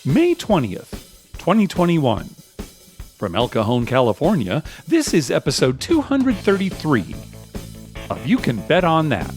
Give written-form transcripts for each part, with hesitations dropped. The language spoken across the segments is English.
May 20th, 2021. From El Cajon, California, this is episode 233 of You Can Bet On That.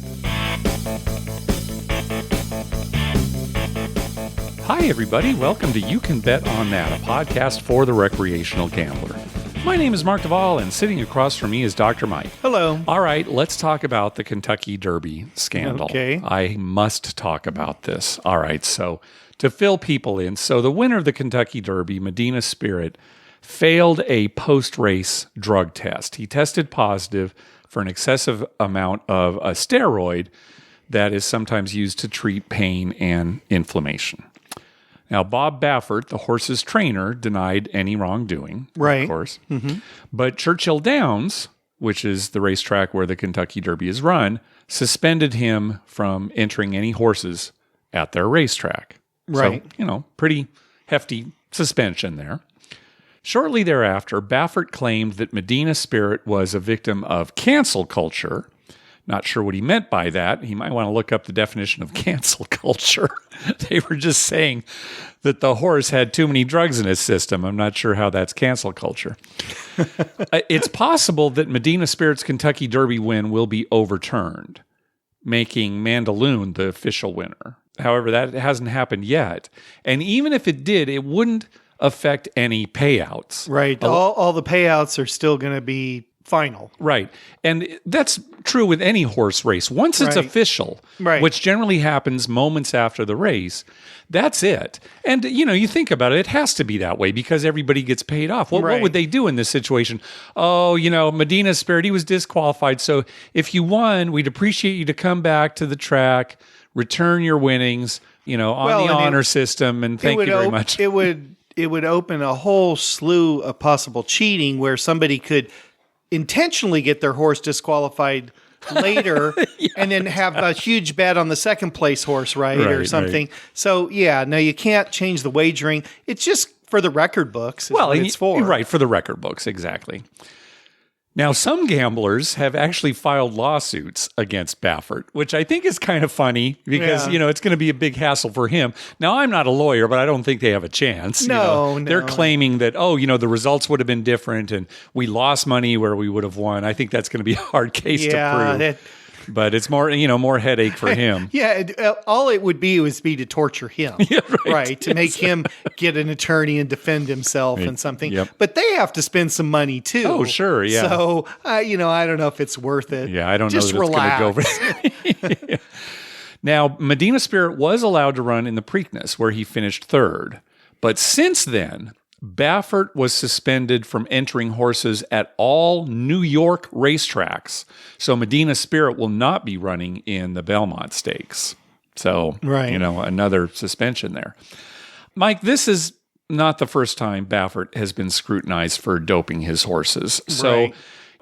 Hi, everybody. Welcome to You Can Bet On That, a podcast for the recreational gambler. My name is Mark Duvall, and sitting across from me is Dr. Mike. Hello. All right, let's talk about the Kentucky Derby scandal. Okay. I must talk about this. All right, so to fill people in, so the winner of the Kentucky Derby, Medina Spirit, failed a post-race drug test. He tested positive for an excessive amount of a steroid that is sometimes used to treat pain and inflammation. Now, Bob Baffert, the horse's trainer, denied any wrongdoing, Right. of course. Mm-hmm. But Churchill Downs, which is the racetrack where the Kentucky Derby is run, suspended him from entering any horses at their racetrack. Right. So, pretty hefty suspension there. Shortly thereafter, Baffert claimed that Medina Spirit was a victim of cancel culture. Not sure what he meant by that. He might want to look up the definition of cancel culture. They were just saying that the horse had too many drugs in his system. I'm not sure how that's cancel culture. It's possible that Medina Spirit's Kentucky Derby win will be overturned, making Mandaloun the official winner. However, that hasn't happened yet. And even if it did, it wouldn't affect any payouts. Right. All the payouts are still going to be final. Right. And that's true with any horse race. Once it's Right. official, Right. which generally happens moments after the race, that's it. And, you think about it, it has to be that way because everybody gets paid off. What Right. would they do in this situation? Oh, Medina Spirit, he was disqualified. So if you won, we'd appreciate you to come back to the track, return your winnings, on the honor system, and thank you very much. It would open a whole slew of possible cheating where somebody could intentionally get their horse disqualified later and then have a huge bet on the second place horse, right or something. Right. So, no, you can't change the wagering. It's just for the record books is what it's for. Right, for the record books, exactly. Now, some gamblers have actually filed lawsuits against Baffert, which I think is kind of funny because, it's going to be a big hassle for him. Now, I'm not a lawyer, but I don't think they have a chance. No. They're claiming that, the results would have been different and we lost money where we would have won. I think that's going to be a hard case to prove. But it's more, more headache for him. All it would be to torture him, right? To make him get an attorney and defend himself and something. Yep. But they have to spend some money too. Oh, sure, yeah. So, I don't know if it's worth it. Yeah, I don't Just know that it's going to go over. Now, Medina Spirit was allowed to run in the Preakness, where he finished third. But since then, Baffert was suspended from entering horses at all New York racetracks. So Medina Spirit will not be running in the Belmont Stakes. So, another suspension there. Mike, this is not the first time Baffert has been scrutinized for doping his horses. So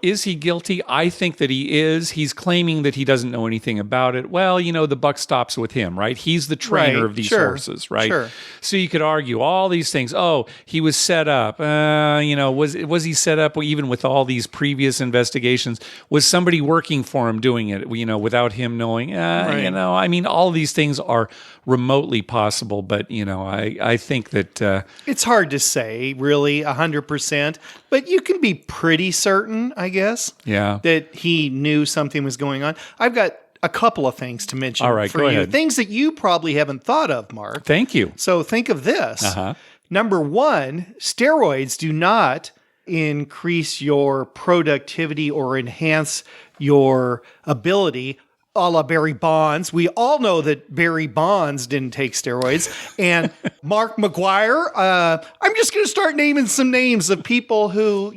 is he guilty? I think that he is. He's claiming that he doesn't know anything about it. Well, the buck stops with him, right? He's the trainer of these horses, right? Sure. So you could argue all these things. Oh, he was set up. Was he set up even with all these previous investigations? Was somebody working for him doing it, without him knowing? All these things are remotely possible, but, I think that... it's hard to say, really, 100%, but you can be pretty certain, I guess, that he knew something was going on. I've got a couple of things to mention for you. Ahead. Things that you probably haven't thought of, Mark. Thank you. So think of this. Number one, steroids do not increase your productivity or enhance your ability a la Barry Bonds. We all know that Barry Bonds didn't take steroids. And Mark McGuire, I'm just going to start naming some names of people who,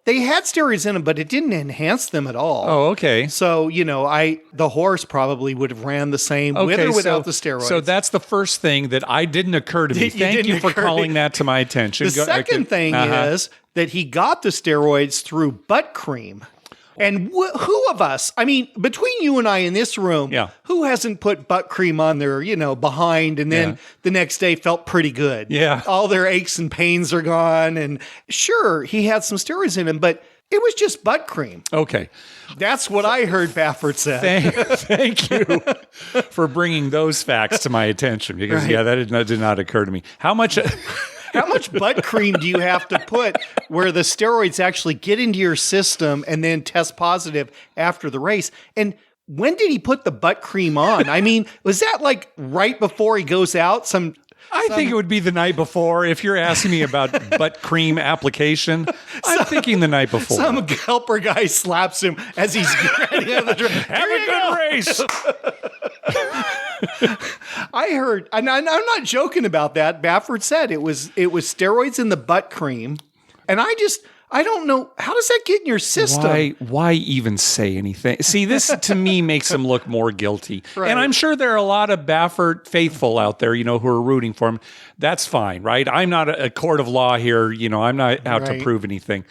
they had steroids in them, but it didn't enhance them at all. Oh, okay. So, the horse probably would have ran the same with or without the steroids. So that's the first thing that didn't occur to me. Thank you for calling that to my attention. The second thing is that he got the steroids through butt cream. And who of us, between you and I in this room, who hasn't put butt cream on their, behind and then the next day felt pretty good? Yeah. All their aches and pains are gone. And sure, he had some steroids in him, but It was just butt cream. Okay. That's what I heard Baffert said. Thank you for bringing those facts to my attention because, that did not occur to me. How much butt cream do you have to put where the steroids actually get into your system and then test positive after the race? And when did he put the butt cream on? I mean, was that like right before he goes out? I think it would be the night before. If you're asking me about butt cream application, I'm thinking the night before. Some helper guy slaps him as he's getting out of the train. Have a good race. I heard, and I'm not joking about that. Baffert said it was steroids in the butt cream, and I don't know, how does that get in your system? Why even say anything? See, this to me makes him look more guilty. Right. And I'm sure there are a lot of Baffert faithful out there, who are rooting for him. That's fine, right? I'm not a court of law here. I'm not out to prove anything.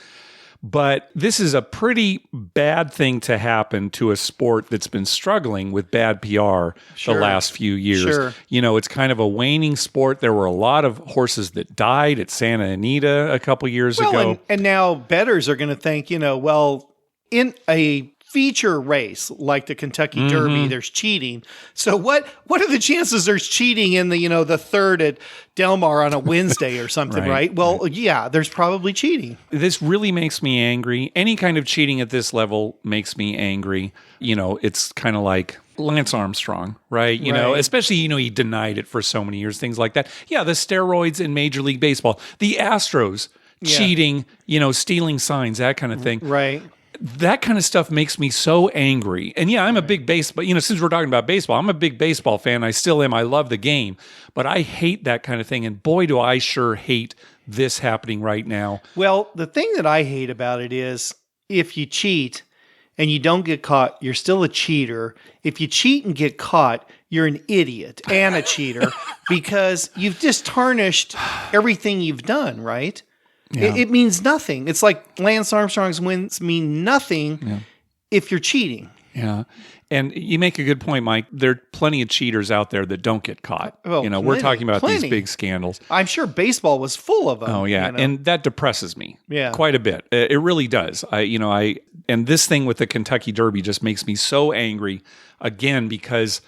But this is a pretty bad thing to happen to a sport that's been struggling with bad PR the last few years. Sure. It's kind of a waning sport. There were a lot of horses that died at Santa Anita a couple years ago. And now bettors are going to think, in a feature race like the Kentucky Derby, there's cheating. So what are the chances there's cheating in the third at Del Mar on a Wednesday or something, right? Well, yeah, there's probably cheating. This really makes me angry. Any kind of cheating at this level makes me angry. It's kind of like Lance Armstrong, right? Especially, he denied it for so many years, things like that. Yeah, the steroids in Major League Baseball, the Astros cheating, stealing signs, that kind of thing. Right. That kind of stuff makes me so angry. And yeah, I'm a big baseball, since we're talking about baseball, I'm a big baseball fan. I still am. I love the game, but I hate that kind of thing. And boy, do I sure hate this happening right now. Well, the thing that I hate about it is if you cheat and you don't get caught, you're still a cheater. If you cheat and get caught, you're an idiot and a cheater because you've just tarnished everything you've done, right? Yeah. It means nothing. It's like Lance Armstrong's wins mean nothing if you're cheating. Yeah. And you make a good point, Mike. There are plenty of cheaters out there that don't get caught. Well, we're talking about these big scandals. I'm sure baseball was full of them. Oh, yeah. And that depresses me quite a bit. It really does. And this thing with the Kentucky Derby just makes me so angry, again, because,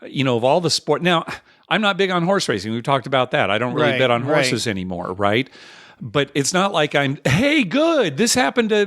of all the sport. Now, I'm not big on horse racing. We've talked about that. I don't really bet on horses anymore, right? But it's not like hey, good, this happened to,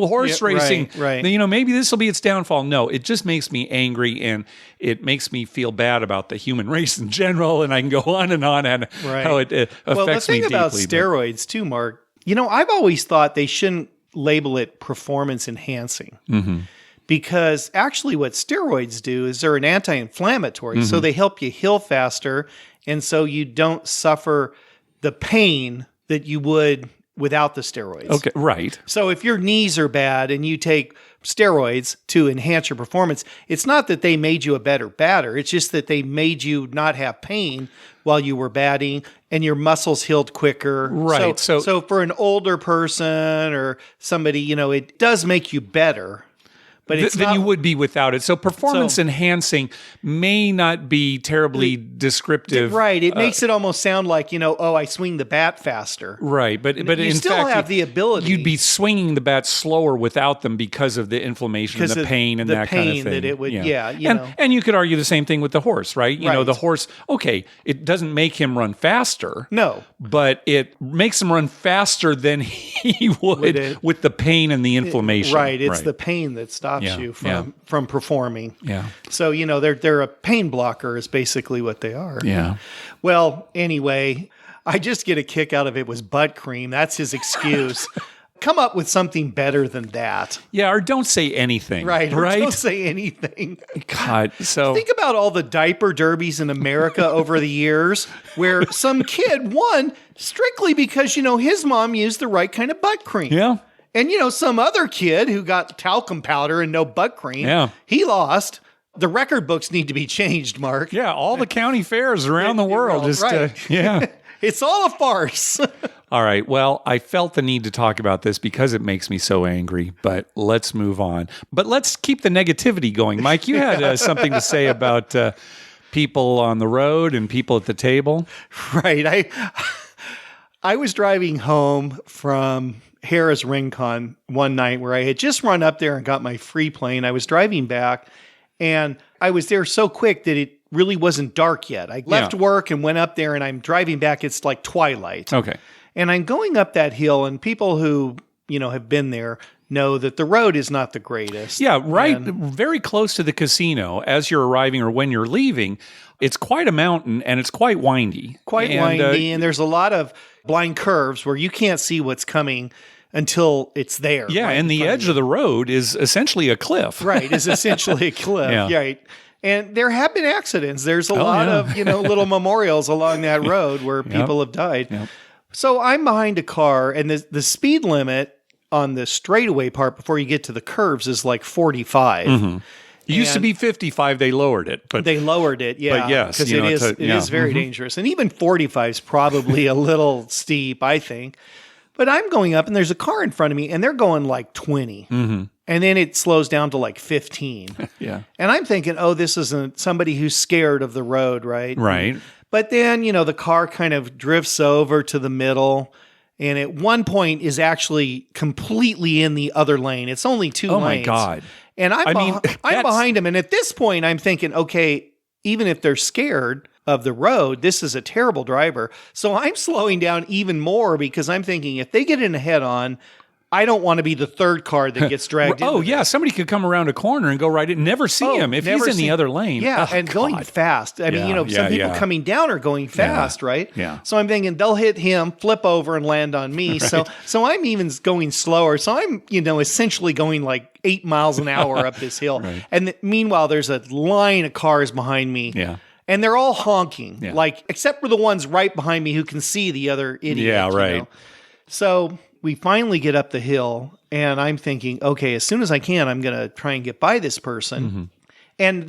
horse racing. Right. Maybe this will be its downfall. No, it just makes me angry and it makes me feel bad about the human race in general. And I can go on and how it affects me deeply. Well, the thing about steroids too, Mark, I've always thought they shouldn't label it performance enhancing. Mm-hmm. Because actually what steroids do is they're an anti-inflammatory. So they help you heal faster. And so you don't suffer the pain that you would without the steroids. Okay, right. So if your knees are bad and you take steroids to enhance your performance, it's not that they made you a better batter. It's just that they made you not have pain while you were batting and your muscles healed quicker. Right. So for an older person or somebody, it does make you better. But it's than you would be without it. So performance enhancing may not be terribly descriptive. Right. It makes it almost sound like, I swing the bat faster. Right. But you in still fact, have the ability. You'd be swinging the bat slower without them because of the inflammation, and the pain, and that kind of thing. That it would, And you could argue the same thing with the horse, right? The horse, okay, it doesn't make him run faster. No. But it makes him run faster than he would with the pain and the inflammation. Right. It's the pain that stops you from performing. Yeah. So, they're a pain blocker is basically what they are. Yeah. Well, anyway, I just get a kick out of it was butt cream. That's his excuse. Come up with something better than that. Yeah, or don't say anything. Right. Don't say anything. God, so think about all the diaper derbies in America over the years where some kid won strictly because, his mom used the right kind of butt cream. Yeah. And, some other kid who got talcum powder and no butt cream, he lost. The record books need to be changed, Mark. Yeah, all the county fairs around the world. It's all a farce. All right. Well, I felt the need to talk about this because it makes me so angry, but let's move on. But let's keep the negativity going. Mike, you had something to say about people on the road and people at the table. Right. I was driving home from Harrah's Ringcon one night where I had just run up there and got my free plane. I was driving back, and I was there so quick that it really wasn't dark yet. I left work and went up there, and I'm driving back. It's like twilight. Okay. And I'm going up that hill, and people who, have been there know that the road is not the greatest. Yeah, right. Very close to the casino as you're arriving or when you're leaving. It's quite a mountain, and it's quite windy. And there's a lot of blind curves where you can't see what's coming until it's there. Yeah, and the edge of the road is essentially a cliff. Right, is essentially a cliff. Yeah. Right. And there have been accidents. There's a lot of, little memorials along that road where people have died. Yep. So I'm behind a car, and the speed limit on the straightaway part before you get to the curves is like 45. Mm-hmm. It used to be 55. They lowered it. But they lowered it, yeah. But yes. Because it is very dangerous. And even 45 is probably a little steep, I think. But I'm going up, and there's a car in front of me, and they're going like 20. Mm-hmm. And then it slows down to like 15. Yeah. And I'm thinking, this isn't somebody who's scared of the road, right? Right. But then, the car kind of drifts over to the middle, and at one point is actually completely in the other lane. It's only two lanes. Oh, my God. And I'm behind him. And at this point, I'm thinking, okay, even if they're scared of the road, this is a terrible driver. So I'm slowing down even more because I'm thinking if they get in a head-on, I don't want to be the third car that gets dragged in. Oh, yeah. Somebody could come around a corner and go right in. Never see him if he's in the other lane. Yeah, and going fast. I mean, some people coming down are going fast, right? Yeah. So I'm thinking they'll hit him, flip over, and land on me. Right. So I'm even going slower. So I'm, essentially going like 8 miles an hour up this hill. Right. And meanwhile, there's a line of cars behind me. Yeah. And they're all honking, except for the ones right behind me who can see the other idiot. Yeah, right. So we finally get up the hill, and I'm thinking, okay, as soon as I can, I'm going to try and get by this person. Mm-hmm. And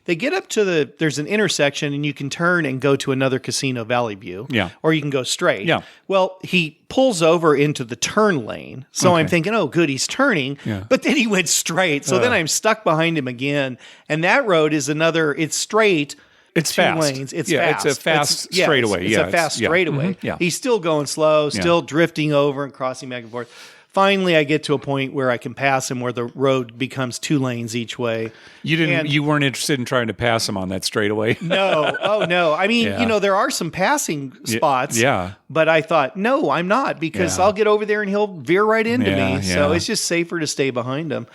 they get up to there's an intersection, and you can turn and go to another casino, Valley View. Yeah. Or you can go straight. Yeah. Well, he pulls over into the turn lane. So I'm thinking, oh, good, he's turning. Yeah. But then he went straight. So then I'm stuck behind him again. And that road is it's straight. It's two fast. Lanes. It's fast. It's a fast straightaway. It's a fast straightaway. Mm-hmm. Yeah. He's still going slow, still drifting over and crossing back and forth. Finally, I get to a point where I can pass him where the road becomes 2 lanes each way. You weren't interested in trying to pass him on that straightaway? No. Oh, no. I mean, there are some passing spots. Yeah. But I thought, no, I'm not, because I'll get over there and he'll veer right into me. Yeah. So it's just safer to stay behind him.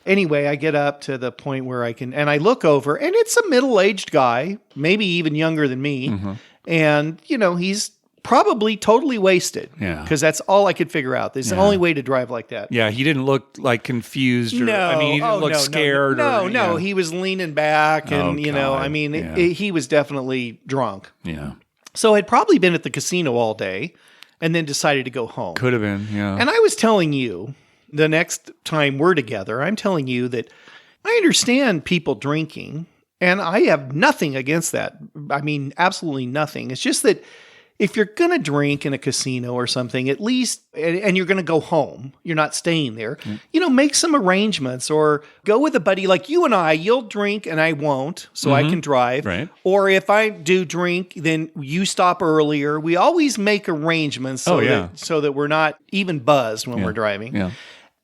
Anyway, I get up to the point where and I look over, and it's a middle-aged guy, maybe even younger than me. Mm-hmm. And, he's probably totally wasted. Yeah. Because that's all I could figure out. It's the only way to drive like that. Yeah, he didn't look like confused. He didn't look scared. No, he was leaning back, and, he was definitely drunk. Yeah. So I'd probably been at the casino all day and then decided to go home. Could have been, yeah. And I was telling you, the next time we're together, I'm telling you that I understand people drinking, and I have nothing against that. I mean, absolutely nothing. It's just that if you're going to drink in a casino or something, at least, and you're going to go home, you're not staying there, make some arrangements, or go with a buddy like you and I. You'll drink and I won't, so I can drive. Right. Or if I do drink, then you stop earlier. We always make arrangements so that we're not even buzzed when we're driving. Yeah.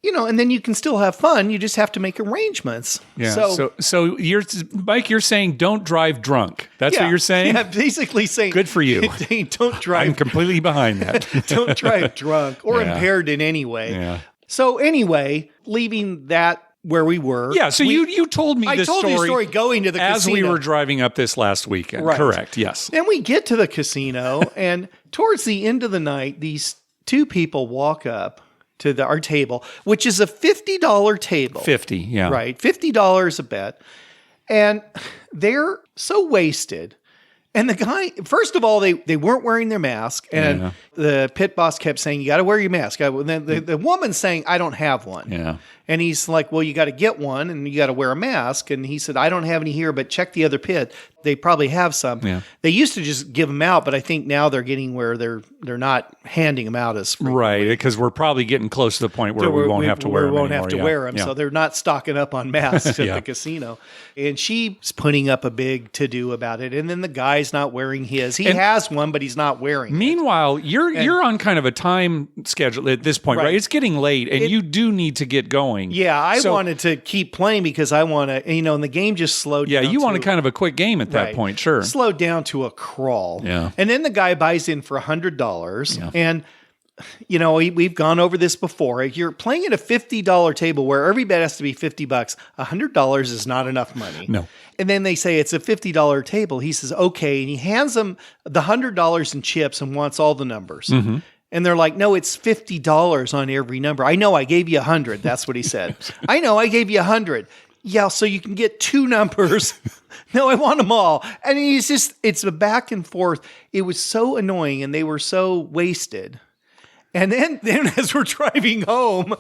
And then you can still have fun. You just have to make arrangements. Yeah. So Mike, you're saying don't drive drunk. That's what you're saying? Yeah, basically saying. Good for you. Don't drive. I'm completely behind that. Don't drive drunk or impaired in any way. Yeah. So anyway, leaving that where we were. Yeah, so you told me this story. I told you a story going to the casino. As we were driving up this last weekend. Right. Correct, yes. And we get to the casino, and towards the end of the night, these 2 people walk up to our table, which is a $50 table. 50, yeah. Right, $50 a bet. And they're so wasted. And the guy, first of all, they weren't wearing their mask. And the pit boss kept saying, you got to wear your mask. The woman's saying, I don't have one. Yeah. And he's like, well, you got to get one and you got to wear a mask. And he said, I don't have any here, but check the other pit. They probably have some. Yeah. They used to just give them out, but I think now they're getting where they're not handing them out as frequently. Right, because we're probably getting close to the point where we won't have to wear them anymore. We won't have to wear them, so they're not stocking up on masks at the casino. And she's putting up a big to-do about it. And then the guys guy's not wearing his. He has one, but he's not wearing it. Meanwhile, you're on kind of a time schedule at this point, right? It's getting late, and you do need to get going. Yeah, I wanted to keep playing because I want to, and the game just slowed down. Yeah, you want kind of a quick game at that point, sure. Slowed down to a crawl. Yeah. And then the guy buys in for $100, and we've gone over this before. You're playing at a $50 table where every bet has to be $50. $100 is not enough money. No. And then they say it's a $50 table. He says, okay. And he hands them the $100 in chips and wants all the numbers. Mm-hmm. And they're like, no, it's $50 on every number. I know I gave you 100. That's what he said. I know I gave you 100. Yeah, so you can get 2 numbers. No, I want them all. And it's a back and forth. It was so annoying and they were so wasted. And then as we're driving home,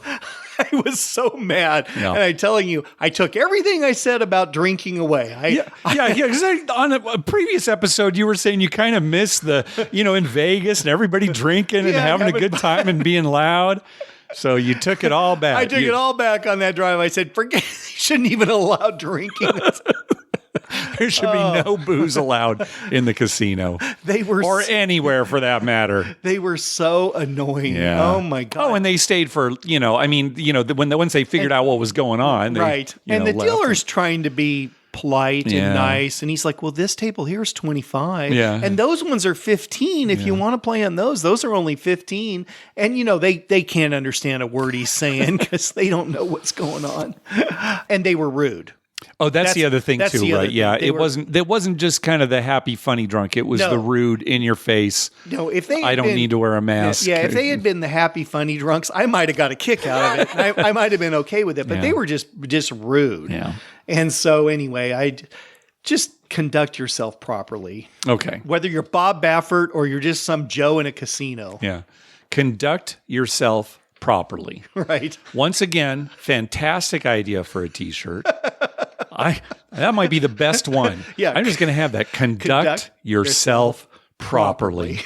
I was so mad. Yeah. And I'm telling you, I took everything I said about drinking away. Because on a previous episode, you were saying you kind of miss the, in Vegas and everybody drinking and having a good time and being loud. So you took it all back. I took it all back on that drive. I said, forget, you shouldn't even allow drinking. There should be no booze allowed in the casino. Or anywhere for that matter. They were so annoying. Yeah. Oh my God. Oh, and they stayed for, once they figured out what was going on. They, and the dealer's trying to be polite and nice. And he's like, well, this table here is 25. Yeah. And those ones are 15. If you want to play on those are only 15. And, they can't understand a word he's saying because they don't know what's going on. And they were rude. Oh, that's the other thing too, right? Yeah, it wasn't just kind of the happy, funny drunk. It was the rude, in your face. No, if they I don't need to wear a mask. Yeah, if they had been the happy, funny drunks, I might have got a kick out of it. I might have been okay with it, but they were just rude. Yeah. And so anyway, I just conduct yourself properly. Okay. Whether you're Bob Baffert or you're just some Joe in a casino. Yeah. Conduct yourself properly. Right. Once again, fantastic idea for a T-shirt. That might be the best one. Yeah. I'm just going to have that. Conduct yourself properly.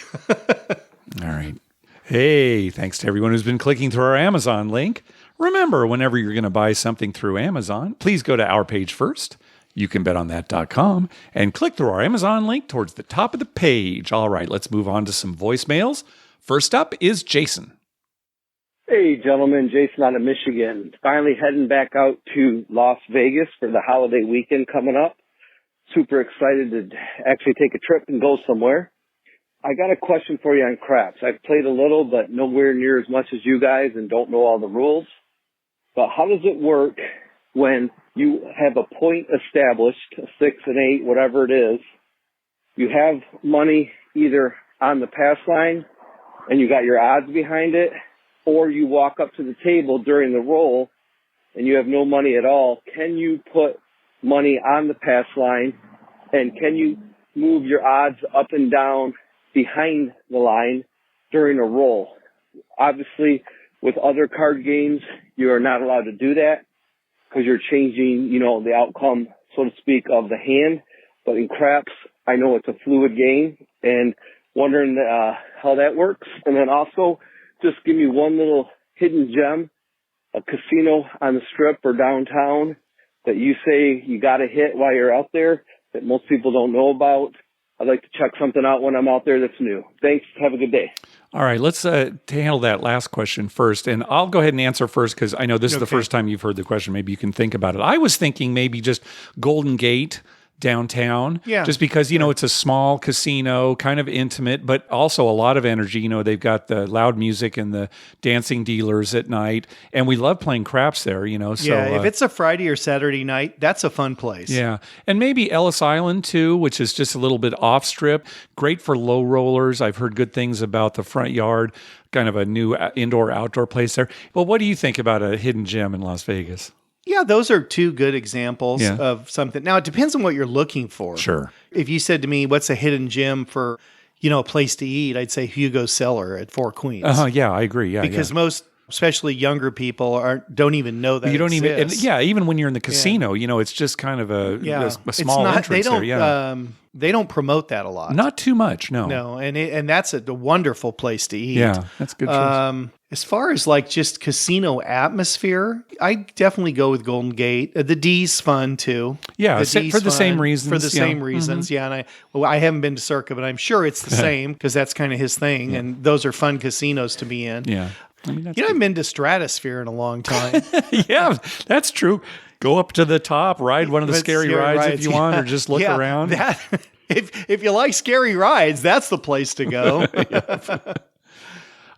All right. Hey, thanks to everyone who's been clicking through our Amazon link. Remember, whenever you're going to buy something through Amazon, please go to our page first. YouCanBetOnThat.com and click through our Amazon link towards the top of the page. All right, let's move on to some voicemails. First up is Jason. Hey, gentlemen, Jason out of Michigan. Finally heading back out to Las Vegas for the holiday weekend coming up. Super excited to actually take a trip and go somewhere. I got a question for you on craps. I've played a little, but nowhere near as much as you guys and don't know all the rules. But how does it work when you have a point established, a 6, an 8, whatever it is? You have money either on the pass line and you got your odds behind it, or you walk up to the table during the roll and you have no money at all. Can you put money on the pass line, and can you move your odds up and down behind the line during a roll? Obviously, with other card games, you are not allowed to do that because you're changing, the outcome, so to speak, of the hand. But in craps, I know it's a fluid game, and wondering how that works. And then also, just give me one little hidden gem, a casino on the Strip or downtown that you say you got to hit while you're out there that most people don't know about. I'd like to check something out when I'm out there that's new. Thanks. Have a good day. All right, let's handle that last question first. And I'll go ahead and answer first because I know this is the first time you've heard the question. Maybe you can think about it. I was thinking maybe just Golden Gate downtown. Yeah. Just because, it's a small casino, kind of intimate, but also a lot of energy. They've got the loud music and the dancing dealers at night. And we love playing craps there, So, if it's a Friday or Saturday night, that's a fun place. Yeah. And maybe Ellis Island too, which is just a little bit off strip. Great for low rollers. I've heard good things about the front yard, kind of a new indoor-outdoor place there. But what do you think about a hidden gem in Las Vegas? Yeah, those are two good examples of something. Now, it depends on what you're looking for. Sure. If you said to me, what's a hidden gem for, a place to eat, I'd say Hugo's Cellar at Four Queens. Yeah, I agree. Yeah, because most especially younger people don't even know that You don't even, and exists. even when you're in the casino, it's just kind of a small It's not, entrance there. Yeah, they don't promote that a lot. not too much. No, No, and that's a wonderful place to eat. Yeah, that's good. As far as like just casino atmosphere, I definitely go with Golden Gate. The D's fun too. Yeah, D's for the same fun, reasons. For the same reasons, yeah. And I haven't been to Circa, but I'm sure it's the same because that's kind of his thing. And those are fun casinos to be in. Yeah, I mean, that's I haven't been to Stratosphere in a long time. yeah, that's true. Go up to the top, ride one of the scary rides if you want, or just look around. If you like scary rides, that's the place to go.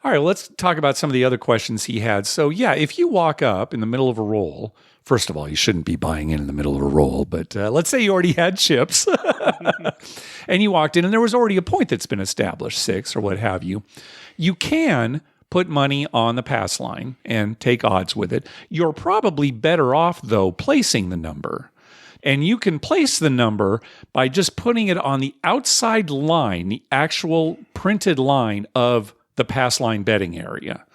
All right, let's talk about some of the other questions he had. So, if you walk up in the middle of a roll, first of all, you shouldn't be buying in the middle of a roll, but let's say you already had chips and you walked in and there was already a point that's been established, 6 or what have you. You can put money on the pass line and take odds with it. You're probably better off, though, placing the number. And you can place the number by just putting it on the outside line, the actual printed line of the pass line betting area.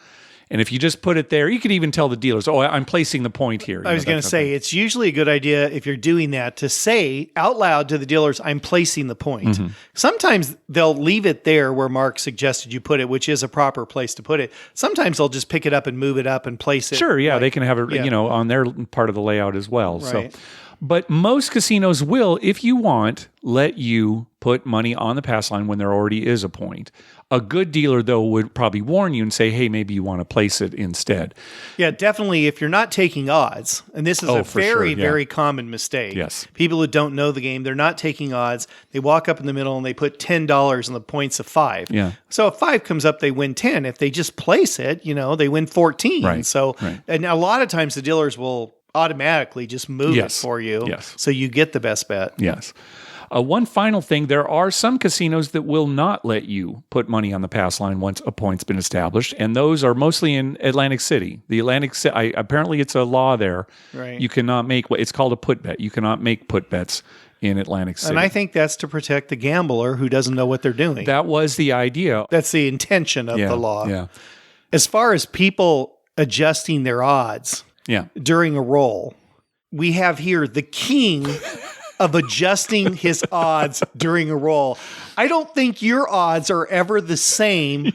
And if you just put it there, you could even tell the dealers, I'm placing the point here. I was going to say, it's usually a good idea if you're doing that to say out loud to the dealers, I'm placing the point. Mm-hmm. Sometimes they'll leave it there where Mark suggested you put it, which is a proper place to put it. Sometimes they'll just pick it up and move it up and place it. Sure, they can have it, on their part of the layout as well. Right. So, but most casinos will, if you want, let you put money on the pass line when there already is a point. A good dealer, though, would probably warn you and say, hey, maybe you want to place it instead. Yeah, definitely. If you're not taking odds, and this is a very common mistake. Yes. People who don't know the game, they're not taking odds. They walk up in the middle and they put $10 on the points of 5. Yeah. So if 5 comes up, they win 10. If they just place it, they win 14. Right. So, and a lot of times the dealers will automatically just move it for you. Yes. So you get the best bet. Yes. One final thing, there are some casinos that will not let you put money on the pass line once a point's been established, and those are mostly in Atlantic City. The Atlantic City, apparently it's a law there. Right. You cannot make, it's called a put bet. You cannot make put bets in Atlantic City. And I think that's to protect the gambler who doesn't know what they're doing. That was the idea. That's the intention of the law. Yeah. As far as people adjusting their odds during a roll, we have here the king of adjusting his odds during a roll. I don't think your odds are ever the same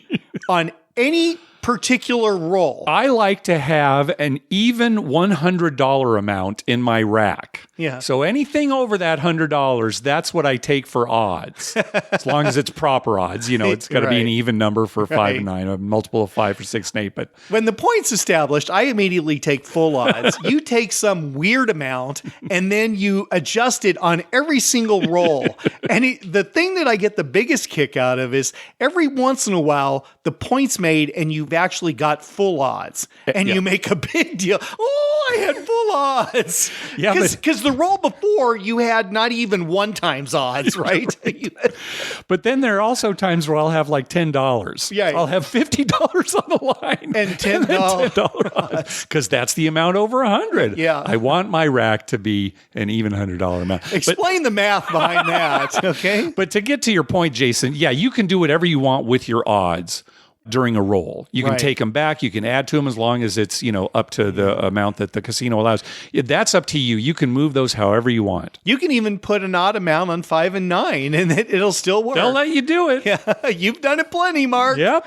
on any particular roll. I like to have an even $100 amount in my rack. Yeah. So anything over that $100, that's what I take for odds. As long as it's proper odds, it's got to be an even number for 5 and 9, a multiple of 5 for 6 and 8. But when the point's established, I immediately take full odds. You take some weird amount and then you adjust it on every single roll. And the thing that I get the biggest kick out of is every once in a while, the point's made and you've actually got full odds. And you make a big deal. Oh, I had full odds. Yeah, because the roll before you had not even 1 times odds, right? But then there are also times where I'll have like $10. Yeah. I'll have $50 on the line. And $10 odds. Because that's the amount over 100. Yeah. I want my rack to be an even $100 amount. Explain the math behind that, okay? But to get to your point, Jason, you can do whatever you want with your odds during a roll. You can take them back. You can add to them as long as it's, up to the amount that the casino allows. That's up to you. You can move those however you want. You can even put an odd amount on 5 and 9 and it'll still work. They'll let you do it. Yeah, you've done it plenty, Mark. Yep.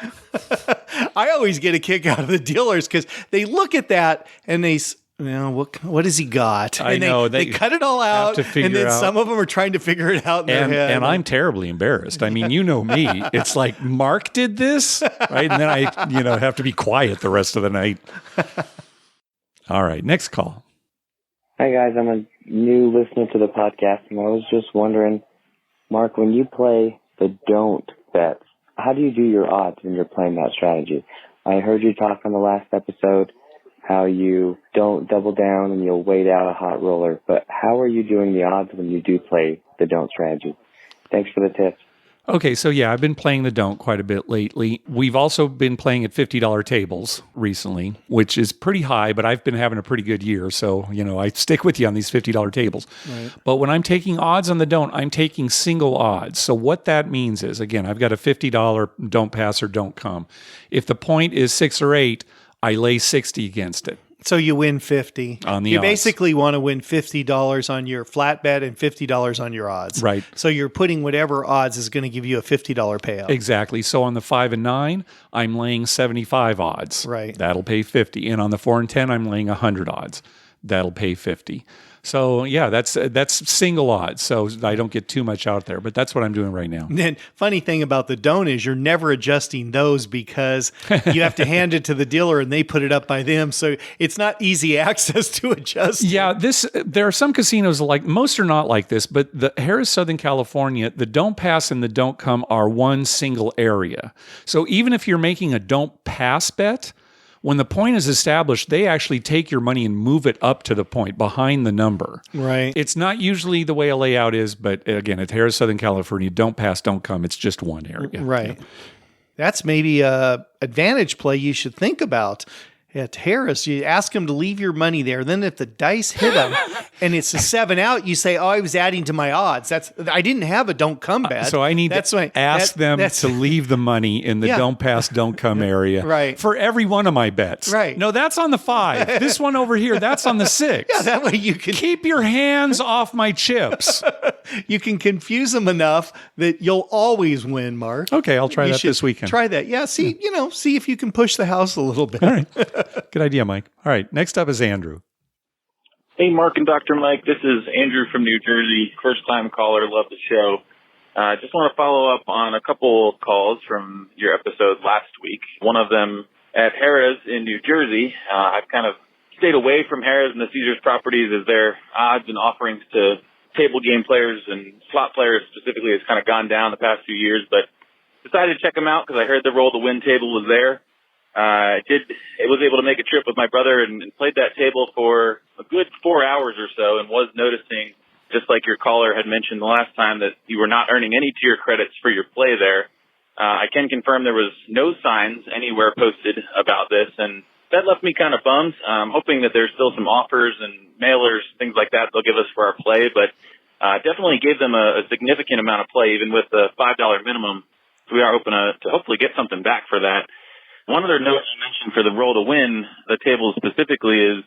I always get a kick out of the dealers because they look at that and they what has he got? I know. They cut it all out, and then some of them are trying to figure it out in their head. And I'm terribly embarrassed. I mean, you know me. It's like, Mark did this, right? And then I, have to be quiet the rest of the night. All right, next call. Hi, guys. I'm a new listener to the podcast, and I was just wondering, Mark, when you play the don't bets, how do you do your odds when you're playing that strategy? I heard you talk on the last episode how you don't double down and you'll wait out a hot roller, but how are you doing the odds when you do play the don't strategy? Thanks for the tips. Okay, so I've been playing the don't quite a bit lately. We've also been playing at $50 tables recently, which is pretty high, but I've been having a pretty good year. So, I stick with you on these $50 tables. Right. But when I'm taking odds on the don't, I'm taking single odds. So what that means is, again, I've got a $50 don't pass or don't come. If the point is 6 or 8, I lay 60 against it. So you win 50 on the You odds. basically want to win $50 on your flat bet and $50 on your odds. Right. So you're putting whatever odds is going to give you a $50 payout. Exactly. So on the 5 and 9, I'm laying 75 odds. Right. That'll pay 50. And on the 4 and 10, I'm laying 100 odds. That'll pay 50. So yeah, that's single odds. So I don't get too much out there, but that's what I'm doing right now. And funny thing about the don't is you're never adjusting those because you have to hand it to the dealer and they put it up by them. So it's not easy access to adjust. Yeah, there are some casinos like, most are not like this, but the Harrah's Southern California, the don't pass and the don't come are one single area. So even if you're making a don't pass bet, when the point is established, they actually take your money and move it up to the point behind the number. Right. It's not usually the way a layout is, but again, at Harrah's Southern California, don't pass, don't come. It's just one area. Right. Yeah. That's maybe a advantage play you should think about. At Harrah's, you ask them to leave your money there. Then if the dice hit them and it's a 7 out, you say, "Oh, I was adding to my odds." I didn't have a don't come bet. So I need to ask them to leave the money in the don't pass, don't come area Right. for every one of my bets. Right. No, that's on the 5. This one over here, that's on the 6. Yeah, that way you can Keep your hands off my chips. you can confuse them enough that you'll always win, Mark. Okay, I'll try You that should this weekend. Try that. Yeah, see if you can push the house a little bit. All right. Good idea, Mike. All right, next up is Andrew. Hey, Mark and Dr. Mike. This is Andrew from New Jersey. First-time caller. Love the show. Just want to follow up on a couple calls from your episode last week. One of them at Harrah's in New Jersey. I've kind of stayed away from Harrah's and the Caesars properties as their odds and offerings to table game players and slot players specifically has kind of gone down the past few years, but decided to check them out because I heard the roll to win table was there. I was able to make a trip with my brother and played that table for a good 4 hours or so and was noticing, just like your caller had mentioned the last time, that you were not earning any tier credits for your play there. I can confirm there was no signs anywhere posted about this, and that left me kind of bummed. I'm hoping that there's still some offers and mailers, things like that they'll give us for our play, but definitely gave them a significant amount of play, even with the $5 minimum. So we are open to hopefully get something back for that. One other note you mentioned for the roll to win the tables specifically is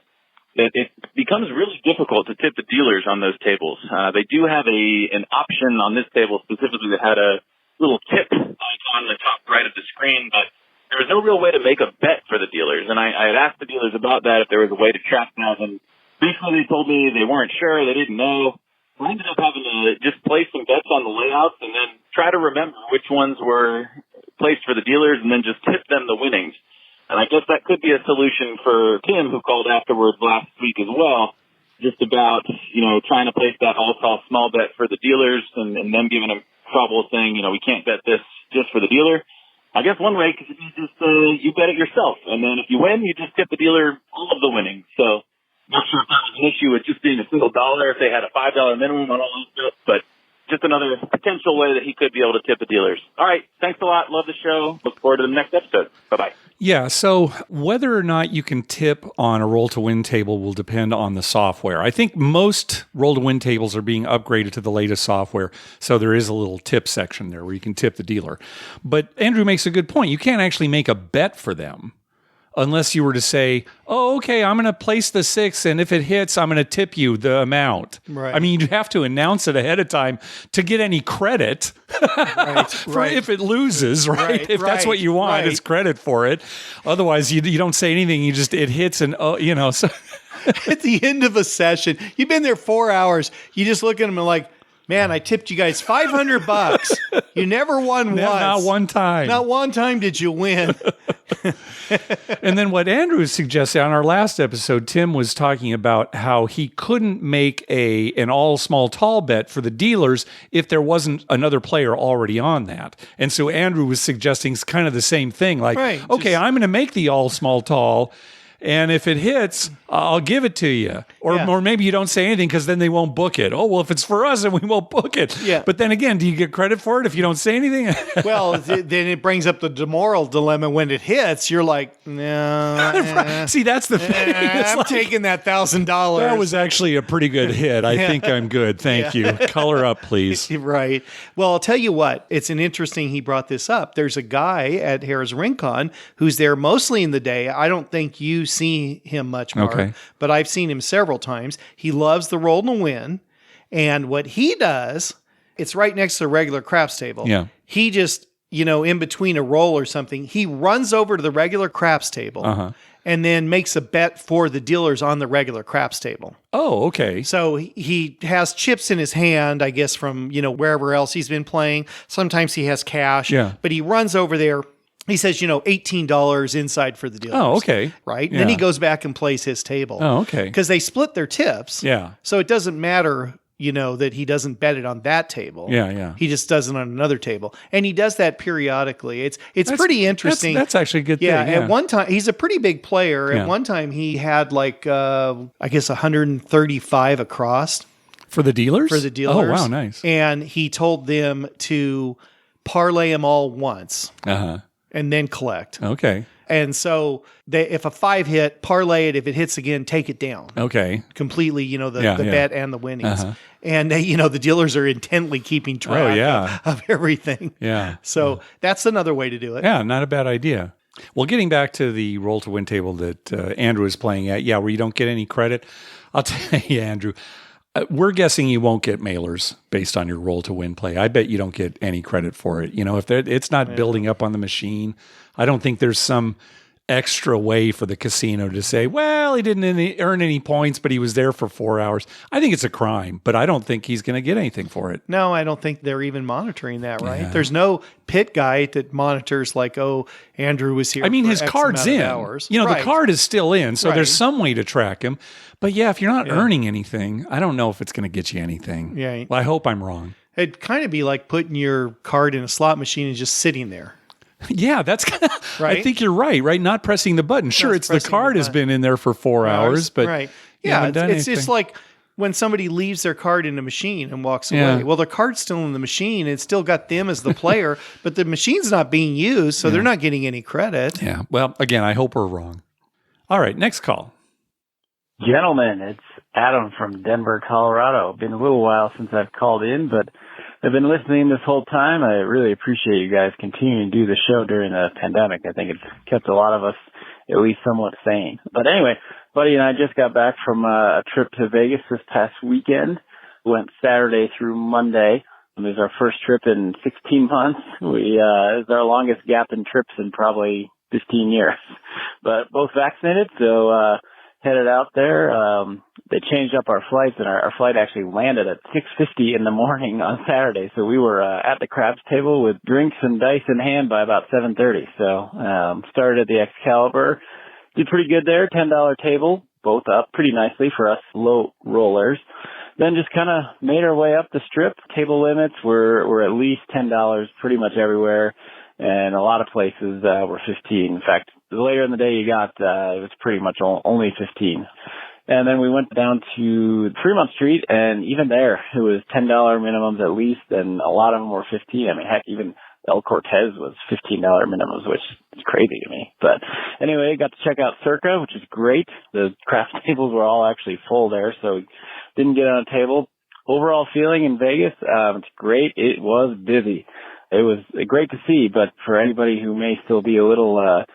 that it becomes really difficult to tip the dealers on those tables. They do have an option on this table specifically that had a little tip icon on the top right of the screen, but there was no real way to make a bet for the dealers. And I had asked the dealers about that, if there was a way to track that, and basically they told me they weren't sure, they didn't know. I ended up having to just place some bets on the layouts and then try to remember which ones were placed for the dealers and then just tip them the winnings. And I guess that could be a solution for Tim, who called afterwards last week as well, just about, trying to place that all-call small bet for the dealers and them giving him trouble saying, we can't bet this just for the dealer. I guess one way could be just you bet it yourself. And then if you win, you just tip the dealer all of the winnings. So not sure if that was an issue with just being a single dollar, if they had a $5 minimum on all those bets, but just another potential way that he could be able to tip the dealers. All right. Thanks a lot. Love the show. Look forward to the next episode. Bye-bye. Yeah, so whether or not you can tip on a roll-to-win table will depend on the software. I think most roll-to-win tables are being upgraded to the latest software, so there is a little tip section there where you can tip the dealer. But Andrew makes a good point. You can't actually make a bet for them unless you were to say, "Oh, okay, I'm going to place the 6, and if it hits, I'm going to tip you the amount." Right. I mean, you have to announce it ahead of time to get any credit for if it loses, right? If that's what you want, it's credit for it. Otherwise, you don't say anything. It hits, and So At the end of a session, you've been there 4 hours. You just look at them and like, "Man, I tipped you guys $500. You never won once. Not one time. Not one time did you win." And then what Andrew suggested on our last episode, Tim was talking about how he couldn't make an all small tall bet for the dealers if there wasn't another player already on that. And so Andrew was suggesting kind of the same thing, like, okay, I'm going to make the all small tall, And if it hits, I'll give it to you. Or maybe you don't say anything because then they won't book it. Oh, well, if it's for us, then we won't book it. Yeah. But then again, do you get credit for it if you don't say anything? Well, then it brings up the moral dilemma. When it hits, you're like, no. See, that's the thing. I'm taking that $1,000. That was actually a pretty good hit. I think I'm good. Thank you. Color up, please. Right. Well, I'll tell you what. It's an interesting he brought this up. There's a guy at Harrah's Rincon who's there mostly in the day. I don't think you see him much, Mark, but I've seen him several times. He loves the roll to win. And what he does, it's right next to the regular craps table. Yeah. He just, in between a roll or something, he runs over to the regular craps table and then makes a bet for the dealers on the regular craps table. Oh, okay. So he has chips in his hand, I guess, from, wherever else he's been playing. Sometimes he has cash. Yeah. But he runs over there. He says, $18 inside for the dealers. Oh, okay. Right? Yeah. Then he goes back and plays his table. Oh, okay. Because they split their tips. Yeah. So it doesn't matter, that he doesn't bet it on that table. Yeah, yeah. He just does it on another table. And he does that periodically. It's pretty interesting. That's actually a good thing. At one time, he's a pretty big player. Yeah. At one time, he had 135 across. For the dealers? For the dealers. Oh, wow, nice. And he told them to parlay them all once. And then collect. Okay. And so if a 5 hit, parlay it. If it hits again, take it down. Okay. Completely, the bet and the winnings. And, the dealers are intently keeping track of everything. Yeah. So that's another way to do it. Yeah, not a bad idea. Well, getting back to the roll to win table that Andrew is playing at, where you don't get any credit. I'll tell you, Andrew, we're guessing you won't get mailers based on your roll to win play. I bet you don't get any credit for it. If it's not building up on the machine, I don't think there's some extra way for the casino to say, well, he didn't earn any points, but he was there for 4 hours. I think it's a crime, but I don't think he's going to get anything for it. No, I don't think they're even monitoring that, right? Yeah. There's no pit guy that monitors Andrew was here. I mean, for his X card's amount in. of hours. The card is still in, so there's some way to track him. But if you're not earning anything, I don't know if it's going to get you anything. Yeah. Well, I hope I'm wrong. It'd kind of be like putting your card in a slot machine and just sitting there. Yeah, that's kind of, right. I think you're right? Not pressing the button. Sure, it's the card has been in there for 4 hours, but it's just like when somebody leaves their card in the machine and walks away. Well, their card's still in the machine. It's still got them as the player, but the machine's not being used, so they're not getting any credit. Yeah. Well, again, I hope we're wrong. All right, next call. Gentlemen, it's Adam from Denver, Colorado. Been a little while since I've called in, but I've been listening this whole time. I really appreciate you guys continuing to do the show during the pandemic. I think it's kept a lot of us at least somewhat sane. But anyway, Buddy and I just got back from a trip to Vegas this past weekend. Went Saturday through Monday. It was our first trip in 16 months. It was our longest gap in trips in probably 15 years. But both vaccinated, so headed out there. They changed up our flights, and our flight actually landed at 6:50 in the morning on Saturday. So we were at the craps table with drinks and dice in hand by about 7:30. So started at the Excalibur. Did pretty good there, $10 table, both up pretty nicely for us low rollers. Then just kind of made our way up the strip. Table limits were at least $10 pretty much everywhere, and a lot of places were 15. In fact, later in the day it was pretty much only 15. And then we went down to Fremont Street, and even there it was $10 minimums at least, and a lot of them were 15. I mean, heck, even El Cortez was $15 minimums, which is crazy to me. But anyway, got to check out Circa, which is great. The craft tables were all actually full there, so didn't get on a table. Overall feeling in Vegas, it's great. It was busy. It was great to see, but for anybody who may still be a little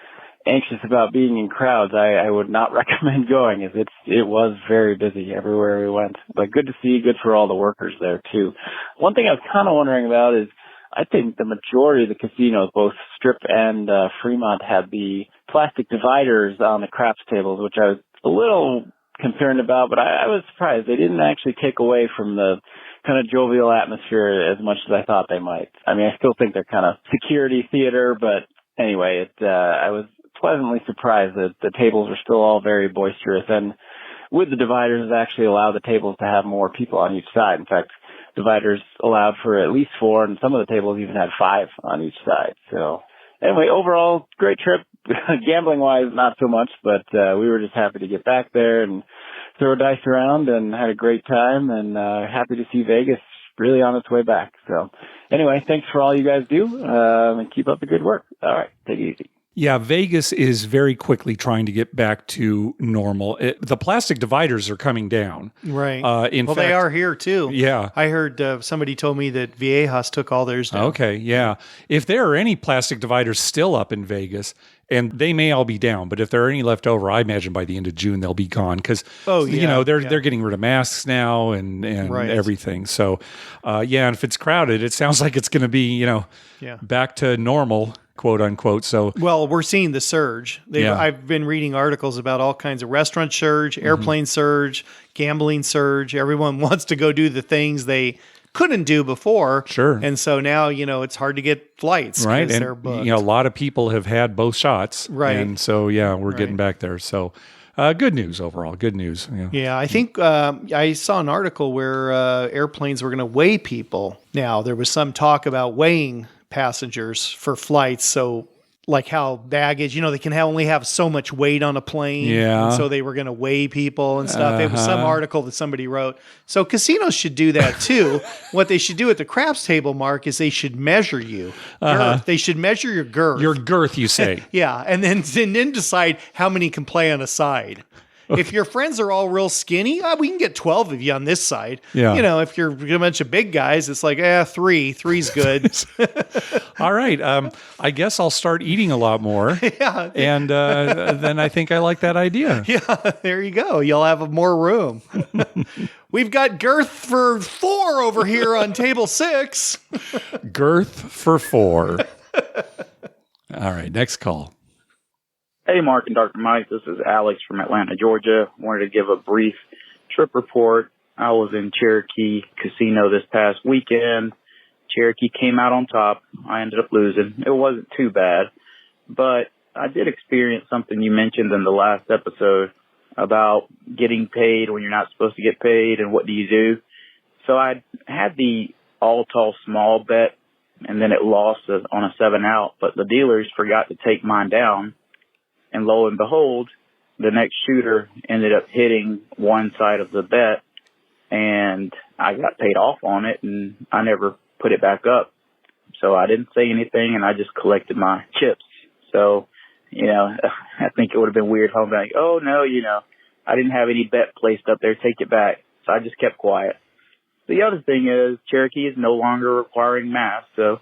anxious about being in crowds, I would not recommend going, as it was very busy everywhere we went. But good to see, good for all the workers there too. One thing I was kind of wondering about is, I think the majority of the casinos, both Strip and Fremont, had the plastic dividers on the craps tables, which I was a little concerned about, but I was surprised. They didn't actually take away from the kind of jovial atmosphere as much as I thought they might. I mean, I still think they're kind of security theater, but anyway, I was pleasantly surprised that the tables were still all very boisterous, and with the dividers, it actually allowed the tables to have more people on each side. In fact, dividers allowed for at least 4, and some of the tables even had 5 on each side. So anyway, overall, great trip. gambling wise, not so much, but we were just happy to get back there and throw dice around and had a great time, and happy to see Vegas really on its way back. So anyway, thanks for all you guys do, and keep up the good work. All right, take it easy. Yeah, Vegas is very quickly trying to get back to normal. The plastic dividers are coming down. Right. In fact, they are here too. Yeah. I heard somebody told me that Viejas took all theirs down. Okay, yeah. If there are any plastic dividers still up in Vegas, and they may all be down, but if there are any left over, I imagine by the end of June they'll be gone because they're getting rid of masks now and right. everything. So and if it's crowded, it sounds like it's going to be back to normal, quote unquote. So we're seeing the surge. I've been reading articles about all kinds of restaurant surge, airplane surge, gambling surge. Everyone wants to go do the things they couldn't do before. Sure. And so now, it's hard to get flights. Right. And, they're booked. a lot of people have had both shots. Right. And so, we're getting back there. So good news overall. Good news. Yeah. I think I saw an article where airplanes were going to weigh people. Now, there was some talk about weighing passengers for flights. So like how baggage, they can only have so much weight on a plane. Yeah. And so they were going to weigh people and stuff. It was some article that somebody wrote. So casinos should do that too. What they should do at the craps table, Mark, is they should measure you. Girth. They should measure your girth. Your girth, you say. Yeah. And then decide how many can play on a side. If your friends are all real skinny, we can get 12 of you on this side. Yeah. If you're a bunch of big guys, it's like, 3. 3's good. All right. I guess I'll start eating a lot more. Yeah. And then I think I like that idea. Yeah, there you go. You'll have more room. We've got girth for 4 over here on table 6. Girth for 4. All right. Next call. Hey, Mark and Dr. Mike. This is Alex from Atlanta, Georgia. Wanted to give a brief trip report. I was in Cherokee Casino this past weekend. Cherokee came out on top. I ended up losing. It wasn't too bad, but I did experience something you mentioned in the last episode about getting paid when you're not supposed to get paid and what do you do. So I had the all tall small bet, and then it lost on a 7 out, but the dealers forgot to take mine down. And lo and behold, the next shooter ended up hitting one side of the bet, and I got paid off on it, and I never put it back up. So I didn't say anything, and I just collected my chips. So, I think it would have been weird home like, oh, no, I didn't have any bet placed up there. Take it back. So I just kept quiet. The other thing is Cherokee is no longer requiring masks, so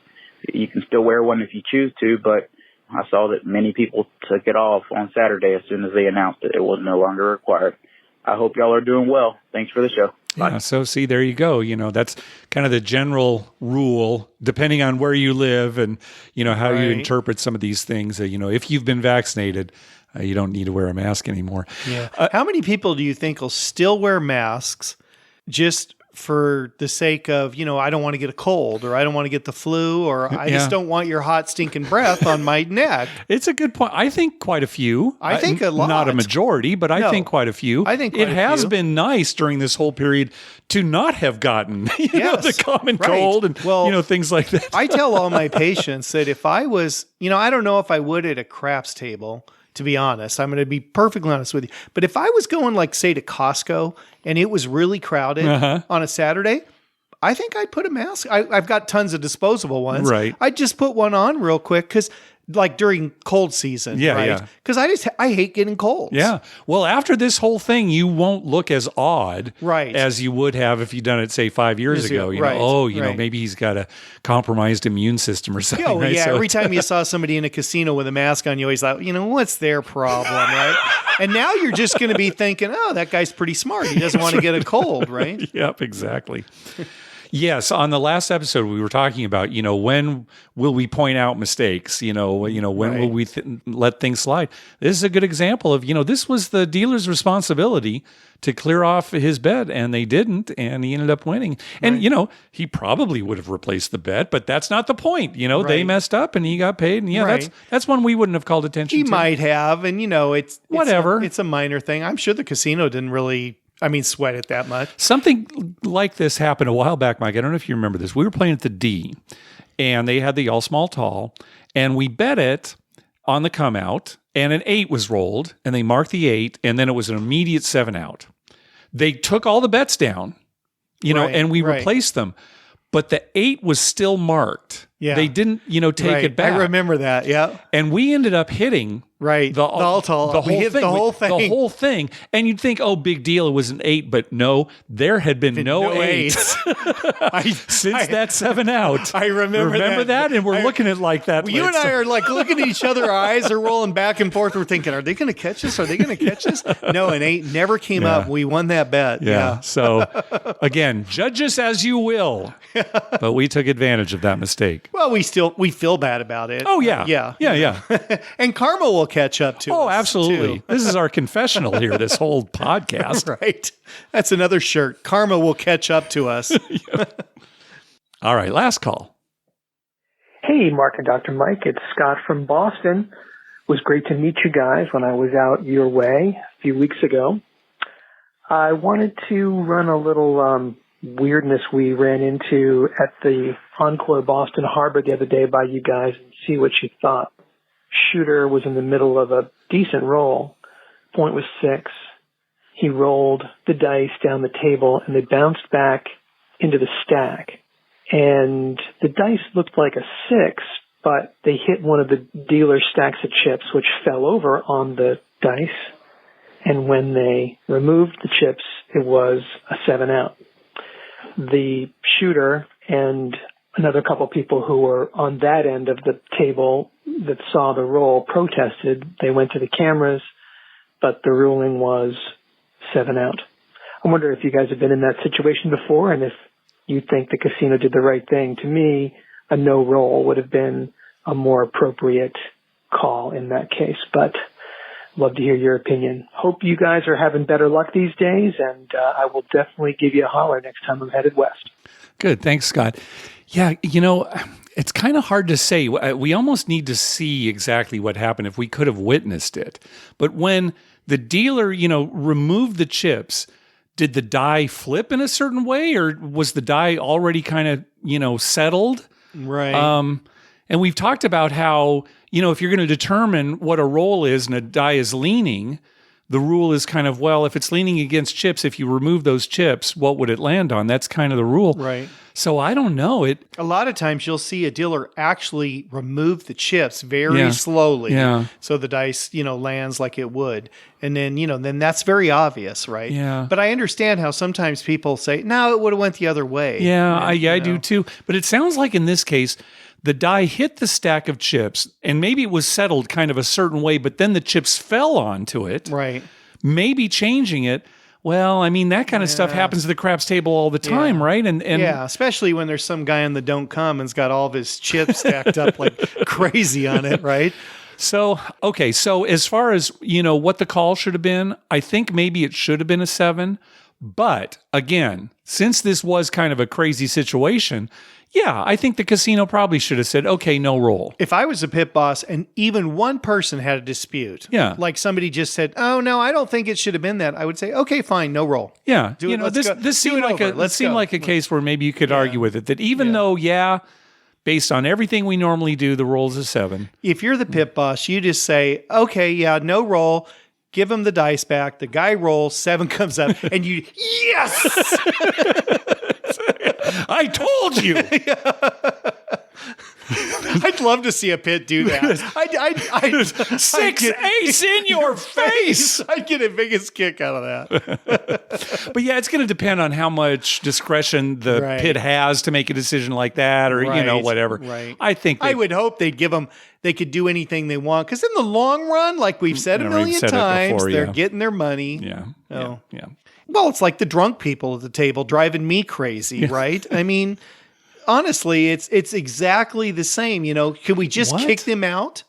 you can still wear one if you choose to, but I saw that many people took it off on Saturday as soon as they announced that it was no longer required. I hope y'all are doing well. Thanks for the show. Bye. Yeah, so see, there you go. That's kind of the general rule, depending on where you live and, how you interpret some of these things. If you've been vaccinated, you don't need to wear a mask anymore. Yeah. How many people do you think will still wear masks just for the sake of, I don't want to get a cold, or I don't want to get the flu, or I just don't want your hot stinking breath on my neck? It's a good point. I think quite a few. I think a lot. Not a majority, but I think quite a few. I think it has been nice during this whole period to not have gotten the common cold and things like that. I tell all my patients that if I was, I don't know if I would at a craps table, to be honest. I'm going to be perfectly honest with you. But if I was going, like, say, to Costco and it was really crowded on a Saturday, I think I'd put a mask. I've got tons of disposable ones. Right. I'd just put one on real quick because, like, during cold season. Yeah, right? yeah. Because I hate getting colds. Yeah. Well, after this whole thing, you won't look as odd as you would have if you'd done it, say, 5 years ago. Maybe he's got a compromised immune system or something. Oh, right? yeah. So, every time you saw somebody in a casino with a mask on, you always thought, what's their problem, right? And now you're just going to be thinking, oh, that guy's pretty smart. He doesn't want to get a cold, right? Yep, exactly. Yes, on the last episode we were talking about, when will we point out mistakes? When will we let things slide? This is a good example of, this was the dealer's responsibility to clear off his bet, and they didn't, and he ended up winning. And he probably would have replaced the bet, but that's not the point. They messed up, and he got paid, and that's one we wouldn't have called attention to. He might have, and it's whatever. It's a minor thing. I'm sure the casino didn't really sweat it that much. Something like this happened a while back, Mike. I don't know if you remember this. We were playing at the D, and they had the all small tall, and we bet it on the come out, and an 8 was rolled, and they marked the 8, and then it was an immediate 7 out. They took all the bets down, and we replaced them. But the 8 was still marked. Yeah. They didn't, take it back. I remember that. Yeah. And we ended up hitting the whole thing. The whole thing. And you'd think, oh, big deal, it was an 8, but no, there had been no 8s since that 7 out. I remember that. And we're looking at it like that. You and I are like looking at each other, our eyes are rolling back and forth. We're thinking, are they going to catch us? Are they going to catch us? No, an 8 never came up. We won that bet. Yeah. So again, judge us as you will. But we took advantage of that mistake. Well, we feel bad about it. Oh, yeah. Yeah. And karma will catch up to us. Oh, absolutely. Too. This is our confessional here, this whole podcast. Right. That's another shirt. Karma will catch up to us. All right, last call. Hey, Mark and Dr. Mike. It's Scott from Boston. It was great to meet you guys when I was out your way a few weeks ago. I wanted to run a little weirdness we ran into at the Encore Boston Harbor the other day by you guys and see what you thought. Shooter was in the middle of a decent roll. Point was 6. He rolled the dice down the table and they bounced back into the stack. And the dice looked like a 6, but they hit one of the dealer's stacks of chips, which fell over on the dice. And when they removed the chips, it was a 7 out. The shooter and another couple people who were on that end of the table that saw the roll protested. They went to the cameras, but the ruling was 7 out. I wonder if you guys have been in that situation before and if you think the casino did the right thing. To me, a no roll would have been a more appropriate call in that case, but love to hear your opinion. Hope you guys are having better luck these days, and I will definitely give you a holler next time I'm headed west. Good. Thanks, Scott. Yeah, it's kind of hard to say. We almost need to see exactly what happened if we could have witnessed it. But when the dealer, removed the chips, did the die flip in a certain way, or was the die already kind of, settled? Right. And we've talked about how, if you're going to determine what a roll is and a die is leaning, the rule is kind of, well, if it's leaning against chips, if you remove those chips, what would it land on? That's kind of the rule. Right. So I don't know. A lot of times you'll see a dealer actually remove the chips very slowly. Yeah. So the dice, lands like it would. And then, then that's very obvious, right? Yeah. But I understand how sometimes people say, no, it would have went the other way. Yeah, I do too. But it sounds like in this case, the die hit the stack of chips and maybe it was settled kind of a certain way, but then the chips fell onto it. Right. Maybe changing it. Well, that kind of stuff happens at the craps table all the time, right? And especially when there's some guy on the don't come and's got all of his chips stacked up like crazy on it, right? So as far as, what the call should have been, I think maybe it should have been a 7. But again, since this was kind of a crazy situation, yeah, I think the casino probably should have said, okay, no roll. If I was a pit boss and even one person had a dispute, like somebody just said, oh, no, I don't think it should have been that, I would say, okay, fine, no roll. Yeah. This seemed like a case where maybe you could argue with it, that even though, based on everything we normally do, the roll is a 7. If you're the pit boss, you just say, okay, no roll. Give him the dice back. The guy rolls, 7 comes up, and you, yes! I told you. I'd love to see a pit do that. 6 ace in your face. I'd get a biggest kick out of that. But yeah, it's going to depend on how much discretion the pit has to make a decision like that, or whatever. Right. I would hope they'd give them. They could do anything they want because in the long run, like we've said a million times, they're getting their money. Yeah. Oh. Yeah. Well, it's like the drunk people at the table driving me crazy, right? Honestly, it's exactly the same. Can we just kick them out?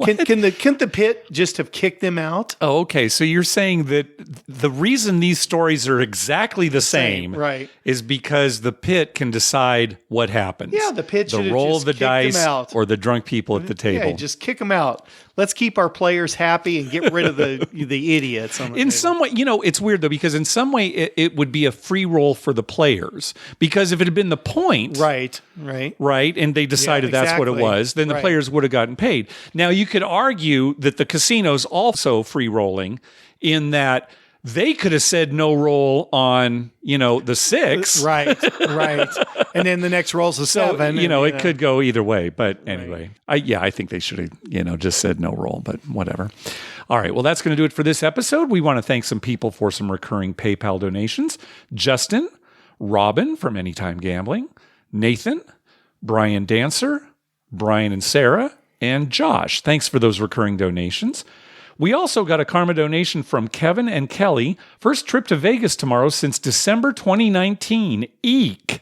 Can the pit just have kicked them out? Oh, okay. So you're saying that the reason these stories are exactly the same, right, is because the pit can decide what happens. Yeah, the pit should the roll just of the dice them out. or the drunk people at the table. Yeah, just kick them out. Let's keep our players happy and get rid of the idiots. Some way, it's weird though, because in some way it would be a free roll for the players, because if it had been the point, right, and they decided that's what it was, then the players would have gotten paid. Now you could argue that the casino's also free rolling in that they could have said no roll on, the 6. Right. And then the next roll's a 7. It could go either way. But anyway, I think they should have, just said no roll, but whatever. All right. Well, that's going to do it for this episode. We want to thank some people for some recurring PayPal donations. Justin, Robin from Anytime Gambling, Nathan, Brian Dancer, Brian and Sarah, and Josh. Thanks for those recurring donations. We also got a karma donation from Kevin and Kelly. First trip to Vegas tomorrow since December 2019. Eek.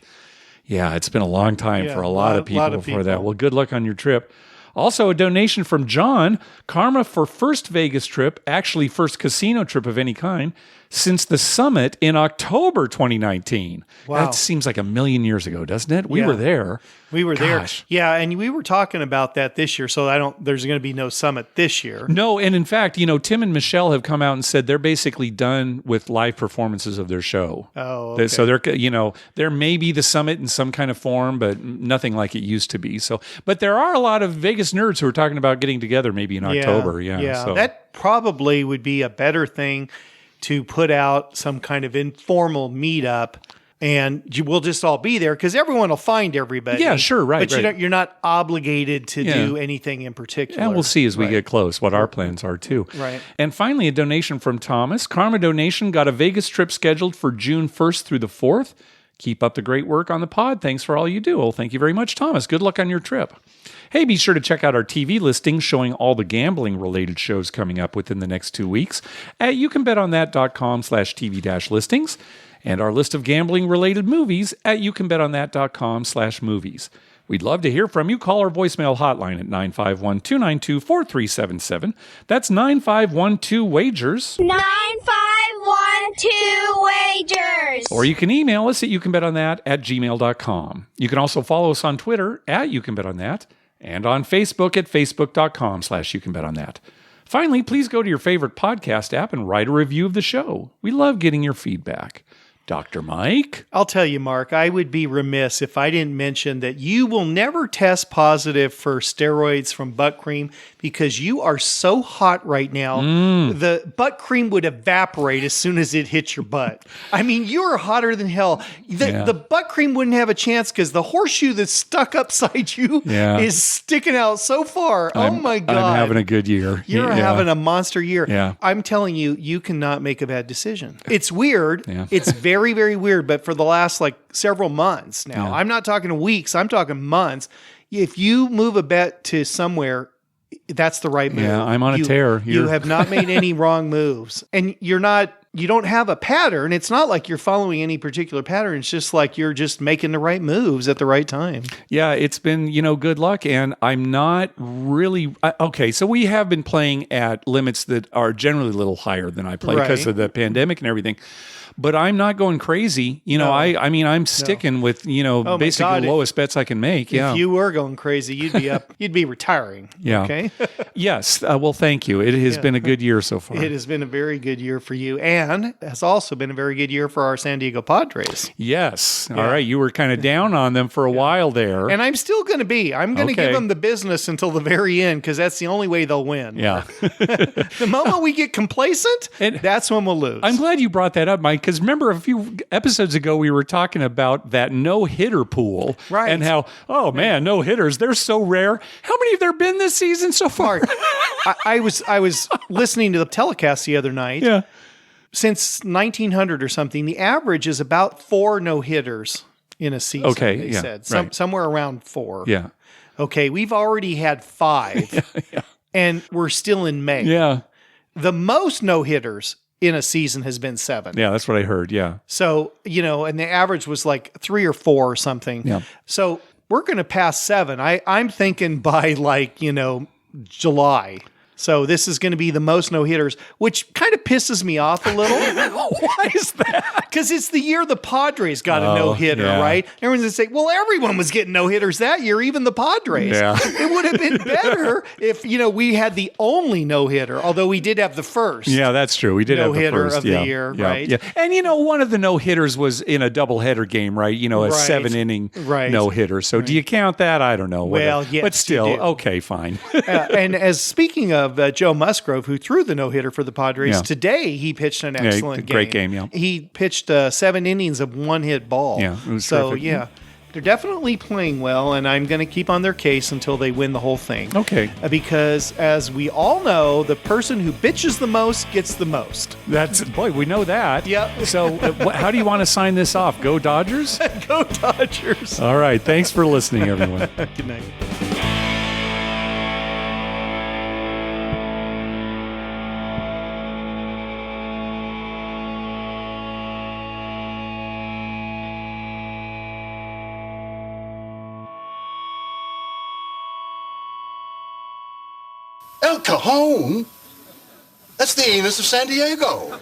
Yeah, it's been a long time for a lot of people for that. Well, good luck on your trip. Also, a donation from John. Karma for first Vegas trip, actually first casino trip of any kind, since the summit in October 2019. Wow. That seems like a million years ago, doesn't it? We were there. We were Gosh. there. Yeah, and we were talking about that this year, so there's going to be no summit this year. No, and in fact, Tim and Michelle have come out and said they're basically done with live performances of their show. Oh, okay. So there may be the summit in some kind of form, but nothing like it used to be. So, but there are a lot of Vegas nerds who are talking about getting together maybe in October. Yeah. So. That probably would be a better thing to put out some kind of informal meetup, and we'll just all be there because everyone will find everybody. Yeah, sure, right. But you're not obligated to do anything in particular. And we'll see as we get close what our plans are too. Right. And finally, a donation from Thomas. Karma Donation got a Vegas trip scheduled for June 1st through the 4th. Keep up the great work on the pod. Thanks for all you do. Well, thank you very much, Thomas. Good luck on your trip. Hey, be sure to check out our TV listing showing all the gambling-related shows coming up within the next 2 weeks at youcanbetonThat.com/TV-listings and our list of gambling-related movies at youcanbetonThat.com/movies. We'd love to hear from you. Call our voicemail hotline at 951-292-4377. That's 9512-WAGERS. 9512-WAGERS. Or you can email us at youcanbetonThat@gmail.com. You can also follow us on Twitter at youcanbetonThat and on Facebook at facebook.com/youcanbetonThat. Finally, please go to your favorite podcast app and write a review of the show. We love getting your feedback. Dr. Mike? I'll tell you, Mark, I would be remiss if I didn't mention that you will never test positive for steroids from butt cream because you are so hot right now. The butt cream would evaporate as soon as it hits your butt. I mean, you're hotter than hell. The butt cream wouldn't have a chance because the horseshoe that's stuck upside you is sticking out so far. Oh my God. I'm having a good year. You're having a monster year. Yeah. I'm telling you, you cannot make a bad decision. It's weird. Yeah. It's very, very weird. But for the last several months now, I'm not talking weeks, I'm talking months. If you move a bet to somewhere, that's the right move. Yeah, I'm on a tear. You have not made any wrong moves. And you don't have a pattern. It's not like you're following any particular pattern. It's just like you're just making the right moves at the right time. Yeah, it's been, good luck. And I'm not really... Okay, so we have been playing at limits that are generally a little higher than I play because of the pandemic and everything. But I'm not going crazy. I'm sticking with, basically the lowest bets I can make. If you were going crazy, you'd be retiring. Yeah. Okay. Yes. Well, thank you. It has been a good year so far. It has been a very good year for you and has also been a very good year for our San Diego Padres. Yes. All right. You were kind of down on them for a while there. And I'm still going to be. I'm going to give them the business until the very end because that's the only way they'll win. Yeah. The moment we get complacent, that's when we'll lose. I'm glad you brought that up, Mike, because remember a few episodes ago we were talking about that no-hitter pool. Right. And how, man, no-hitters, they're so rare. How many have there been this season so far? I was listening to the telecast the other night. Yeah. Since 1900 or something, the average is about 4 no-hitters in a season, they said. Somewhere around 4. Yeah. Okay, we've already had 5. And we're still in May. Yeah. The most no-hitters in a season has been 7. Yeah, that's what I heard. Yeah. So, and the average was 3 or 4 or something. Yeah. So we're going to pass 7. I'm thinking by July. So this is going to be the most no-hitters, which kind of pisses me off a little. Why is that? Because it's the year the Padres got a no-hitter, yeah. right? Everyone's going to say, well, everyone was getting no-hitters that year, even the Padres. Yeah. It would have been better if, we had the only no-hitter, although we did have the first. Yeah, that's true. We did have the No-hitter first of the year, right? Yeah. And one of the no-hitters was in a doubleheader game, right? A Right. 7-inning Right. no-hitter. So do you count that? I don't know. Well, Whatever. yes, But still, you do. okay, fine. And as speaking of Joe Musgrove, who threw the no-hitter for the Padres, Yeah. today he pitched an excellent game. great game, yeah. He pitched 7 innings of one-hit ball. Yeah, it was so, terrific. yeah. They're definitely playing well, and I'm going to keep on their case until they win the whole thing. Okay. Because, as we all know, the person who bitches the most gets the most. We know that. Yep. So how do you want to sign this off? Go Dodgers? Go Dodgers. All right. Thanks for listening, everyone. Good night. El Cajon? That's the anus of San Diego.